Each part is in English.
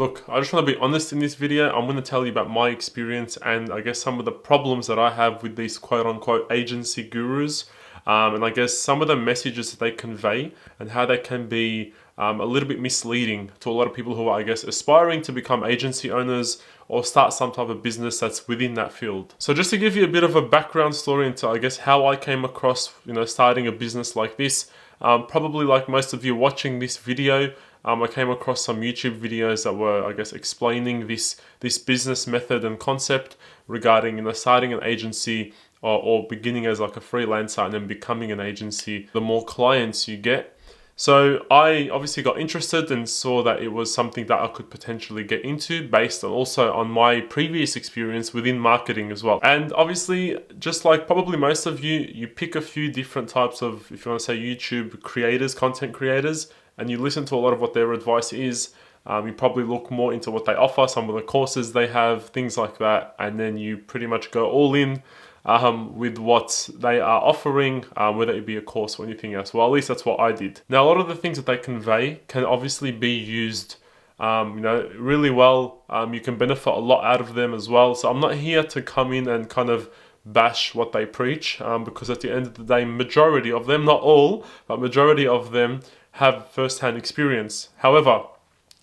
Look, I just want to be honest in this video. I'm going to tell you about my experience and I guess some of the problems that I have with these quote-unquote agency gurus, and I guess some of the messages that they convey and how they can be a little bit misleading to a lot of people who are, I guess, aspiring to become agency owners or start some type of business that's within that field. So just to give you a bit of a background story into, I guess, how I came across, starting a business like this. Probably like most of you watching this video, I came across some YouTube videos that were, I guess, explaining this business method and concept regarding, starting an agency or beginning as like a freelancer and then becoming an agency. The more clients you get. So I obviously got interested and saw that it was something that I could potentially get into based on also on my previous experience within marketing as well. And obviously, just like probably most of you, you pick a few different types of, if you want to say, YouTube creators, content creators, and you listen to a lot of what their advice is. You probably look more into what they offer, some of the courses they have, things like that, and then you pretty much go all in with what they are offering, whether it be a course or anything else. Well, at least that's what I did. Now, a lot of the things that they convey can obviously be used really well. You can benefit a lot out of them as well. So I'm not here to come in and kind of bash what they preach, because at the end of the day, majority of them, not all, but majority of them have first-hand experience. However,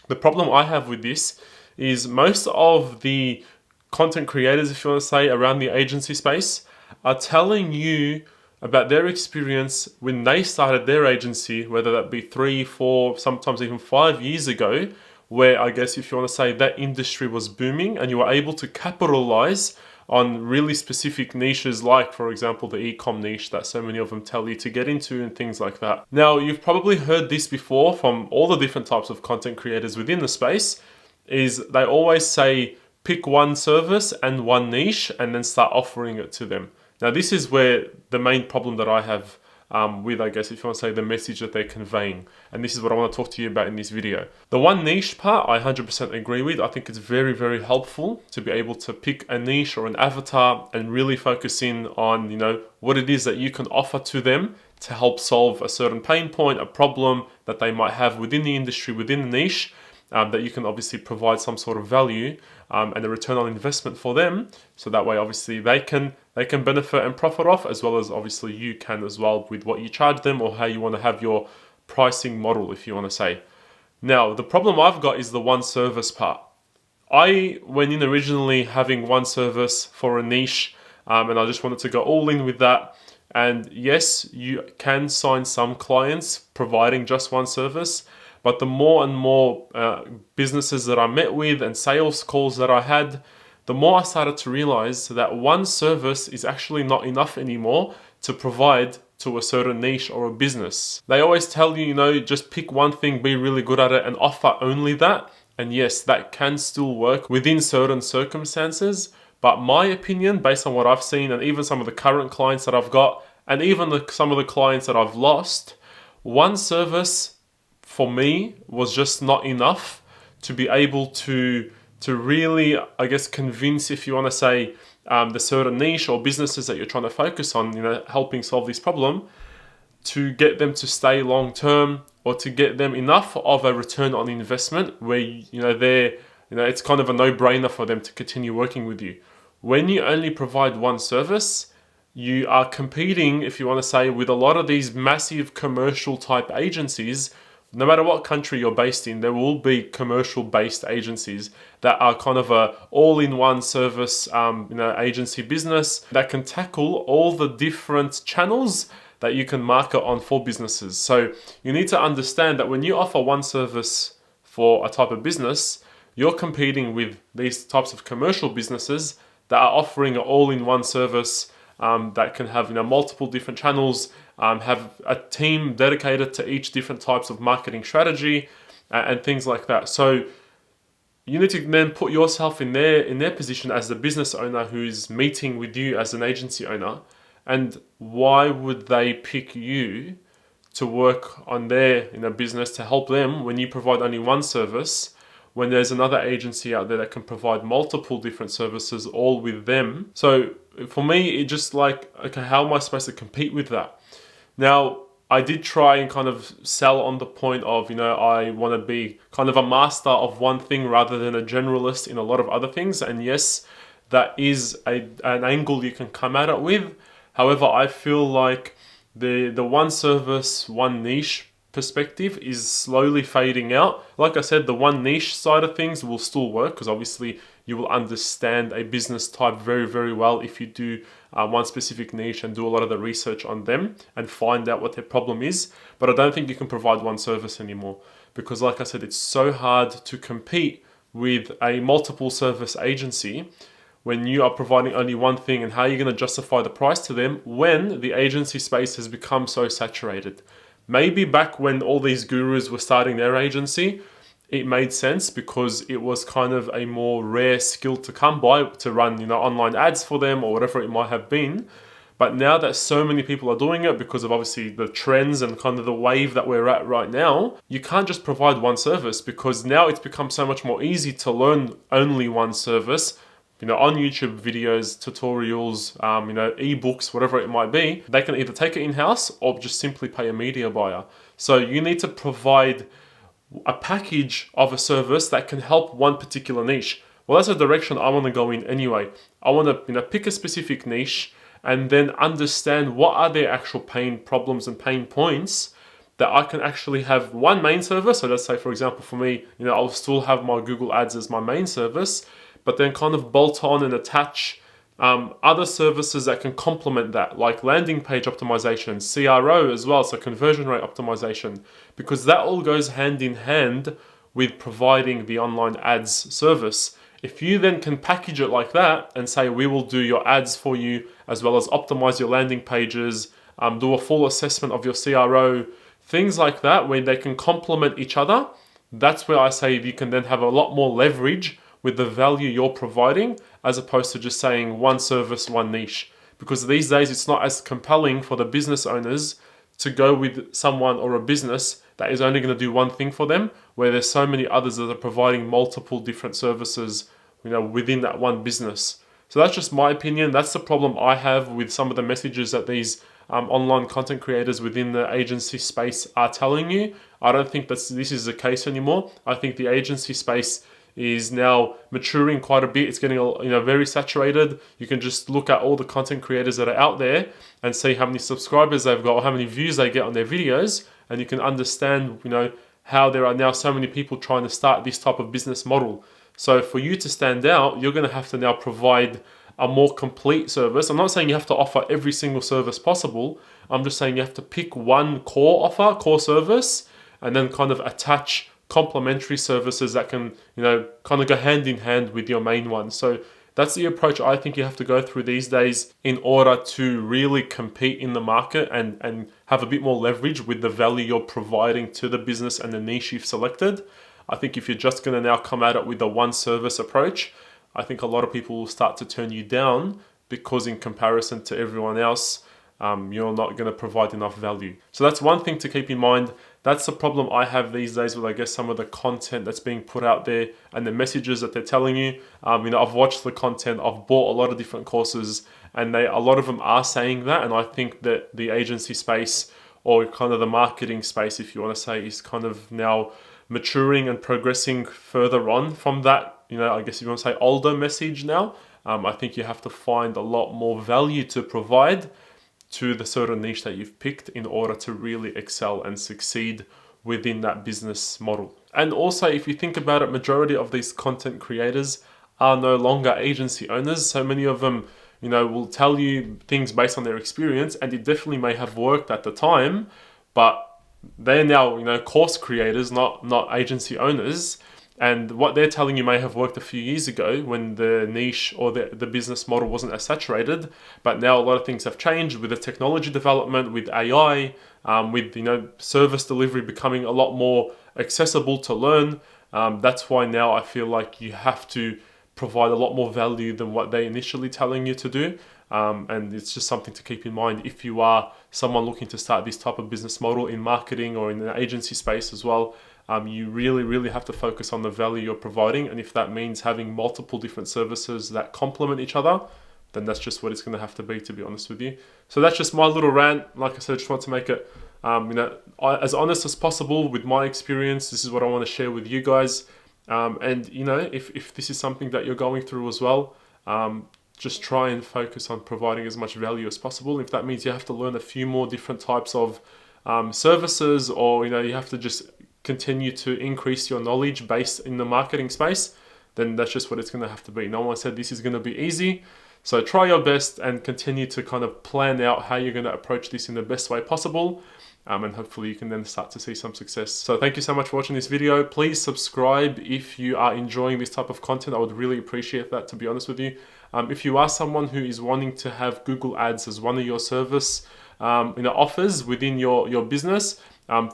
the problem I have with this is most of the content creators, if you want to say, around the agency space are telling you about their experience when they started their agency, whether that be 3, 4, sometimes even 5 years ago, where I guess if you want to say that industry was booming and you were able to capitalize on really specific niches like, for example, the e-com niche that so many of them tell you to get into and things like that. Now, you've probably heard this before from all the different types of content creators within the space, is they always say, pick one service and one niche and then start offering it to them. Now, this is where the main problem that I have with, I guess, if you want to say, the message that they're conveying. And this is what I want to talk to you about in this video. The one niche part, I 100% agree with. I think it's very, very helpful to be able to pick a niche or an avatar and really focus in on, what it is that you can offer to them to help solve a certain pain point, a problem that they might have within the industry, within the niche, that you can obviously provide some sort of value and a return on investment for them. So that way, obviously, they can benefit and profit off, as well as obviously you can as well with what you charge them or how you want to have your pricing model, if you want to say. Now, the problem I've got is the one service part. I went in originally having one service for a niche, and I just wanted to go all in with that. And yes, you can sign some clients providing just one service, but the more and more businesses that I met with and sales calls that I had, the more I started to realize that one service is actually not enough anymore to provide to a certain niche or a business. They always tell you, just pick one thing, be really good at it, and offer only that. And yes, that can still work within certain circumstances. But my opinion, based on what I've seen, and even some of the current clients that I've got, and even some of the clients that I've lost, one service for me was just not enough to be able to really, I guess, convince, if you want to say, the certain niche or businesses that you're trying to focus on, helping solve this problem, to get them to stay long term or to get them enough of a return on investment where, it's kind of a no-brainer for them to continue working with you. When you only provide one service, you are competing, if you want to say, with a lot of these massive commercial type agencies. No matter what country you're based in, there will be commercial-based agencies that are kind of a all-in-one service, agency business that can tackle all the different channels that you can market on for businesses. So you need to understand that when you offer one service for a type of business, you're competing with these types of commercial businesses that are offering an all-in-one service that can have multiple different channels, have a team dedicated to each different types of marketing strategy and things like that. So you need to then put yourself in their position as the business owner who's meeting with you as an agency owner. And why would they pick you to work on their business to help them when you provide only one service, when there's another agency out there that can provide multiple different services all with them? So for me, it just like, okay, how am I supposed to compete with that? Now, I did try and kind of sell on the point of, I want to be kind of a master of one thing rather than a generalist in a lot of other things. And yes, that is an angle you can come at it with. However, I feel like the one service, one niche perspective is slowly fading out. Like I said, the one niche side of things will still work because obviously you will understand a business type very, very well if you do one specific niche and do a lot of the research on them and find out what their problem is. But I don't think you can provide one service anymore because, like I said, it's so hard to compete with a multiple service agency when you are providing only one thing, and how are you going to justify the price to them when the agency space has become so saturated? Maybe back when all these gurus were starting their agency, it made sense because it was kind of a more rare skill to come by to run, online ads for them or whatever it might have been. But now that so many people are doing it because of obviously the trends and kind of the wave that we're at right now, you can't just provide one service because now it's become so much more easy to learn only one service. On YouTube videos, tutorials, ebooks, whatever it might be, they can either take it in-house or just simply pay a media buyer. So you need to provide a package of a service that can help one particular niche. Well, that's a direction I want to go in anyway. I want to, pick a specific niche and then understand what are their actual pain problems and pain points that I can actually have one main service. So let's say, for example, for me, I'll still have my Google Ads as my main service, but then kind of bolt on and attach other services that can complement that, like landing page optimization, CRO as well, so conversion rate optimization, because that all goes hand in hand with providing the online ads service. If you then can package it like that and say, we will do your ads for you, as well as optimize your landing pages, do a full assessment of your CRO, things like that, where they can complement each other, that's where I say you can then have a lot more leverage with the value you're providing, as opposed to just saying one service, one niche. Because these days it's not as compelling for the business owners to go with someone or a business that is only going to do one thing for them, where there's so many others that are providing multiple different services, within that one business. So that's just my opinion. That's the problem I have with some of the messages that these online content creators within the agency space are telling you. I don't think this is the case anymore. I think the agency space is now maturing quite a bit. It's getting very saturated. You can just look at all the content creators that are out there and see how many subscribers they've got or how many views they get on their videos, and you can understand how there are now so many people trying to start this type of business model. So for you to stand out, you're going to have to now provide a more complete service. I'm not saying you have to offer every single service possible. I'm just saying you have to pick one core service, and then kind of attach complementary services that can, kind of go hand in hand with your main one. So that's the approach I think you have to go through these days in order to really compete in the market and have a bit more leverage with the value you're providing to the business and the niche you've selected. I think if you're just going to now come at it with a one service approach, I think a lot of people will start to turn you down because in comparison to everyone else, you're not going to provide enough value. So that's one thing to keep in mind. That's the problem I have these days with, I guess, some of the content that's being put out there and the messages that they're telling you. I've watched the content, I've bought a lot of different courses, and a lot of them are saying that. And I think that the agency space, or kind of the marketing space, if you want to say, is kind of now maturing and progressing further on from that, I guess if you want to say older message now. I think you have to find a lot more value to provide to the certain niche that you've picked in order to really excel and succeed within that business model. And also, if you think about it, majority of these content creators are no longer agency owners. So many of them, will tell you things based on their experience, and it definitely may have worked at the time, but they're now, course creators, not agency owners. And what they're telling you may have worked a few years ago when the niche or the business model wasn't as saturated. But now a lot of things have changed with the technology development, with AI, with service delivery becoming a lot more accessible to learn. That's why now I feel like you have to provide a lot more value than what they initially telling you to do. And it's just something to keep in mind if you are someone looking to start this type of business model in marketing or in the agency space as well. You really, really have to focus on the value you're providing. And if that means having multiple different services that complement each other, then that's just what it's going to have to be honest with you. So that's just my little rant. Like I said, I just want to make it as honest as possible with my experience. This is what I want to share with you guys. And if this is something that you're going through as well, just try and focus on providing as much value as possible. If that means you have to learn a few more different types of services, or you have to just continue to increase your knowledge based in the marketing space, then that's just what it's going to have to be. No one said this is going to be easy. So try your best and continue to kind of plan out how you're going to approach this in the best way possible. And hopefully you can then start to see some success. So thank you so much for watching this video. Please subscribe if you are enjoying this type of content. I would really appreciate that, to be honest with you. If you are someone who is wanting to have Google Ads as one of your service offers within your business,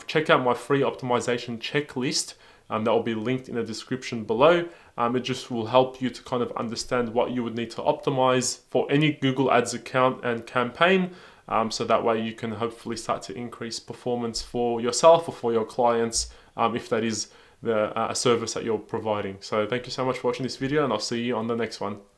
check out my free optimization checklist. That will be linked in the description below. It just will help you to kind of understand what you would need to optimize for any Google Ads account and campaign. So that way you can hopefully start to increase performance for yourself or for your clients, if that is a service that you're providing. So thank you so much for watching this video, and I'll see you on the next one.